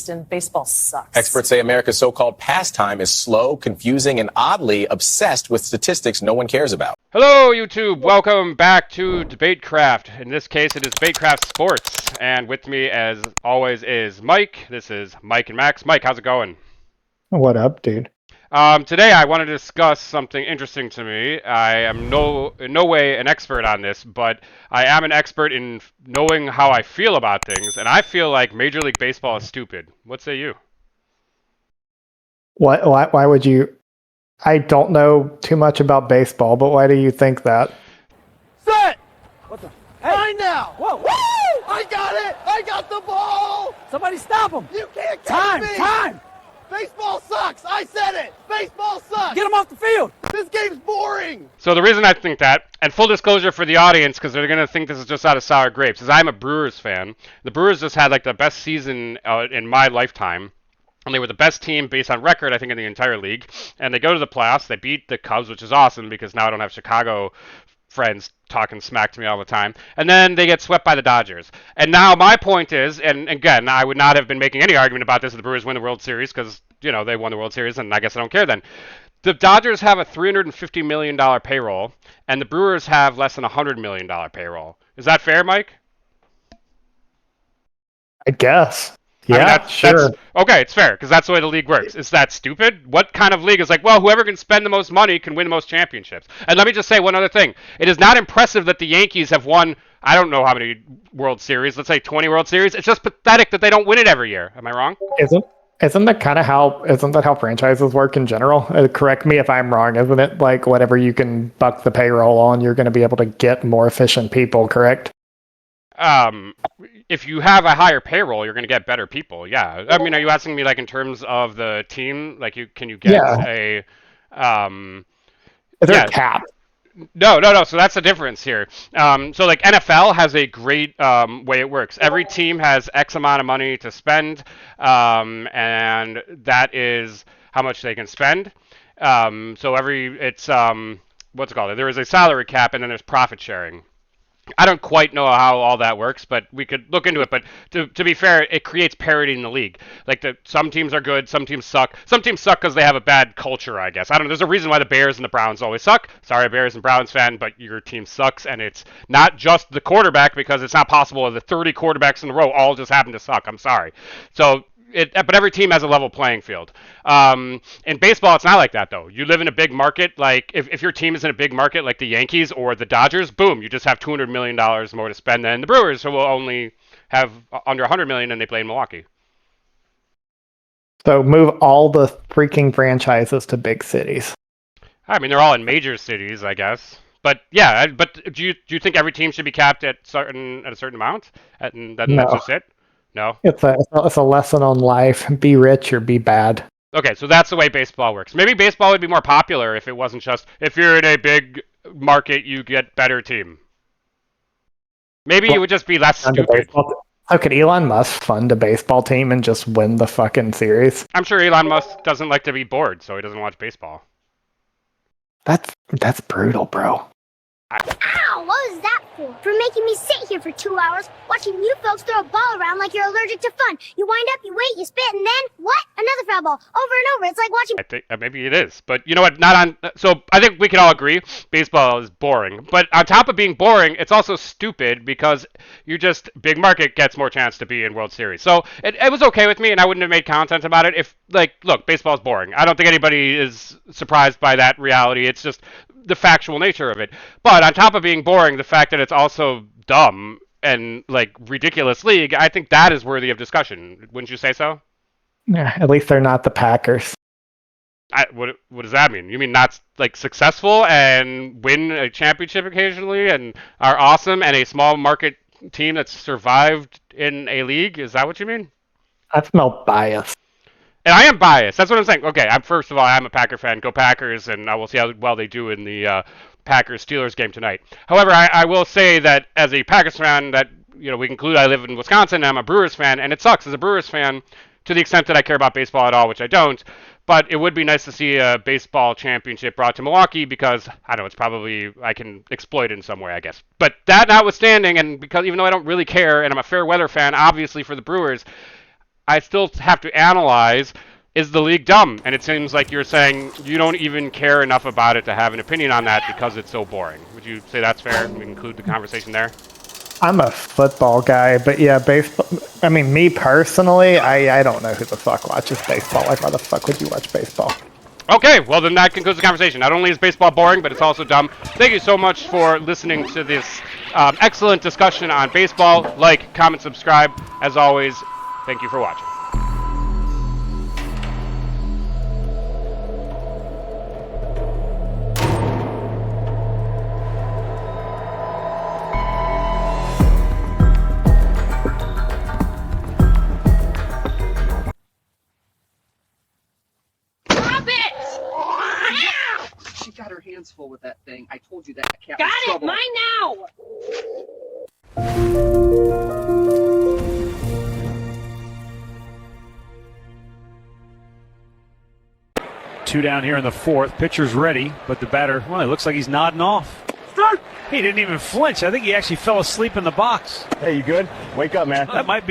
Houston, baseball sucks. Experts say America's so-called pastime is slow, confusing, and oddly obsessed with statistics no one cares about. Hello, YouTube. Welcome back to DebateCraft. In this case, it is DebateCraft Sports. And with me, as always, is Mike. This is Mike and Max. Mike, how's it going? What up, dude? Today, I want to discuss something interesting to me. I am in no way an expert on this, but I am an expert in knowing how I feel about things, and I feel like Major League Baseball is stupid. What say you? Why would you? I don't know too much about baseball, but why do you think that? Set! What the? Hey! Mine now! Whoa! Woo! I got it! I got the ball! Somebody stop him! You can't catch me! Time! Baseball sucks! I said it! Baseball sucks! Get him off the field! This game's boring! So the reason I think that, and full disclosure for the audience, because they're going to think this is just out of sour grapes, is I'm a Brewers fan. The Brewers just had like the best season in my lifetime. And they were the best team based on record, I think, in the entire league. And they go to the playoffs. They beat the Cubs, which is awesome because now I don't have Chicago friends talking smack to me all the time. And then they get swept by the Dodgers. And now my point is, and again, I would not have been making any argument about this if the Brewers win the World Series because, you know, they won the World Series, and I guess I don't care then. The Dodgers have a $350 million payroll, and the Brewers have less than a $100 million payroll. Is that fair, Mike? I guess. Yeah, I mean, sure. Okay, it's fair, because that's the way the league works. Is that stupid? What kind of league is like, well, whoever can spend the most money can win the most championships? And let me just say one other thing. It is not impressive that the Yankees have won, I don't know how many World Series, let's say 20 World Series. It's just pathetic that they don't win it every year. Am I wrong? Isn't that how franchises work in general? Correct me if I'm wrong. Isn't it like whatever you can buck the payroll on, you're going to be able to get more efficient people, correct? If you have a higher payroll, you're going to get better people. Yeah. I mean, are you asking me like in terms of the team? Like, can you get a? Is there a cap? No. So that's the difference here. So like NFL has a great way it works. Every team has X amount of money to spend, and that is how much they can spend. So it's what's it called? There is a salary cap, and then there's profit sharing. I don't quite know how all that works, but we could look into it. But to be fair, it creates parity in the league. Like some teams are good, some teams suck. Some teams suck because they have a bad culture, I guess. I don't know. There's a reason why the Bears and the Browns always suck. Sorry, Bears and Browns fan, but your team sucks, and it's not just the quarterback because it's not possible the 30 quarterbacks in a row all just happen to suck. I'm sorry. So. But every team has a level playing field. In baseball, it's not like that, though. You live in a big market. Like, if your team is in a big market like the Yankees or the Dodgers, boom, you just have $200 million more to spend than the Brewers, who will only have under $100 million, and they play in Milwaukee. So move all the freaking franchises to big cities. I mean, they're all in major cities, I guess. But yeah, but do you think every team should be capped at a certain amount? And then that's just it? No? It's a lesson on life. Be rich or be bad. Okay, so that's the way baseball works. Maybe baseball would be more popular if it wasn't just, if you're in a big market, you get better team. Maybe it would just be less stupid. How could Elon Musk fund a baseball team and just win the fucking series? I'm sure Elon Musk doesn't like to be bored, so he doesn't watch baseball. That's brutal, bro. Ow! What was that for? For making me sit here for 2 hours watching you folks throw a ball around like you're allergic to fun. You wind up, you wait, you spit, and then what? Another foul ball over and over. It's like watching. I think maybe it is, but you know what? Not on. So I think we can all agree baseball is boring. But on top of being boring, it's also stupid because big market gets more chance to be in World Series. So it was okay with me, and I wouldn't have made content about it if look, baseball's boring. I don't think anybody is surprised by that reality. It's just the factual nature of it. But on top of being boring, the fact that it's also dumb and like ridiculous league, I think that is worthy of discussion. Wouldn't you say so? Yeah, at least they're not the Packers. What does that mean? You mean not like successful and win a championship occasionally and are awesome and a small market team that's survived in a league? Is that what you mean? I smell bias. And I am biased. That's what I'm saying. Okay, first of all, I'm a Packer fan. Go Packers, and I will see how well they do in the Packers-Steelers game tonight. However, I will say that as a Packers fan, that we conclude I live in Wisconsin, and I'm a Brewers fan, and it sucks as a Brewers fan to the extent that I care about baseball at all, which I don't. But it would be nice to see a baseball championship brought to Milwaukee because, I don't know, it's probably, I can exploit it in some way, I guess. But that notwithstanding, and because even though I don't really care, and I'm a fair weather fan, obviously, for the Brewers, I still have to analyze, is the league dumb? And it seems like you're saying you don't even care enough about it to have an opinion on that because it's so boring. Would you say that's fair? We can conclude the conversation there. I'm a football guy, but yeah, baseball. I mean, me personally, I don't know who the fuck watches baseball. Like, why the fuck would you watch baseball? Okay, well then that concludes the conversation. Not only is baseball boring, but it's also dumb. Thank you so much for listening to this excellent discussion on baseball. Like, comment, subscribe. As always, thank you for watching. She got her hands full with that thing. I told you that cat Got was it! trouble. Mine now! Two down here in the fourth. Pitcher's ready, but the batter, well, it looks like he's nodding off. Start! He didn't even flinch. I think he actually fell asleep in the box. Hey, you good? Wake up, man. That might be